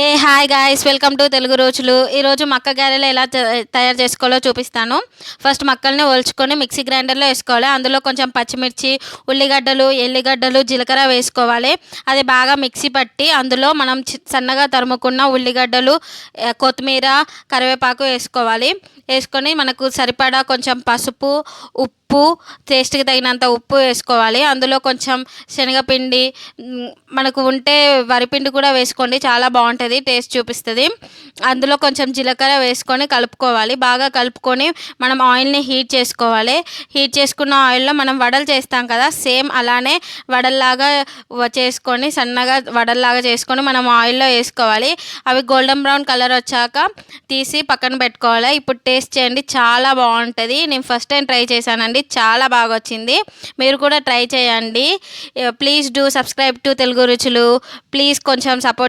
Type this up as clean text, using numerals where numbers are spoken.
Hi guys, welcome to Telugu రోజులు. ఈరోజు మక్క గారెలు ఎలా తయారు చేసుకోవాలో చూపిస్తాను. ఫస్ట్ మక్కల్ని ఒలుచుకొని మిక్సీ గ్రైండర్లో వేసుకోవాలి. అందులో కొంచెం పచ్చిమిర్చి, ఉల్లిగడ్డలు, ఎల్లిగడ్డలు, జీలకర్ర వేసుకోవాలి. అది బాగా మిక్సీ పట్టి అందులో మనం సన్నగా తరుముకున్న ఉల్లిగడ్డలు, కొత్తిమీర, కరివేపాకు వేసుకోవాలి. వేసుకొని మనకు సరిపడా కొంచెం పసుపు, ఉప్పు, టేస్ట్కి తగినంత ఉప్పు వేసుకోవాలి. అందులో కొంచెం శనగపిండి, మనకు ఉంటే వరిపిండి కూడా వేసుకోండి, చాలా బాగుంటుంది, టేస్ట్ చూపిస్తుంది. అందులో కొంచెం జీలకర్ర వేసుకొని కలుపుకోవాలి. బాగా కలుపుకొని మనం ఆయిల్ని హీట్ చేసుకోవాలి. హీట్ చేసుకున్న ఆయిల్లో మనం వడలు చేస్తాం కదా, సేమ్ అలానే వడల్లాగా చేసుకొని సన్నగా వడల్లాగా చేసుకొని మనం ఆయిల్లో వేసుకోవాలి. అవి గోల్డెన్ బ్రౌన్ కలర్ వచ్చాక తీసి పక్కన పెట్టుకోవాలి. ఇప్పుడు టేస్ట్ చేయండి, చాలా బాగుంటుంది. నేను ఫస్ట్ టైం ట్రై చేశానండి, చాలా బాగా వచ్చింది. మీరు కూడా ట్రై చేయండి. Please do subscribe to Telugu రుచులు. ప్లీజ్ కొంచెం సపోర్ట్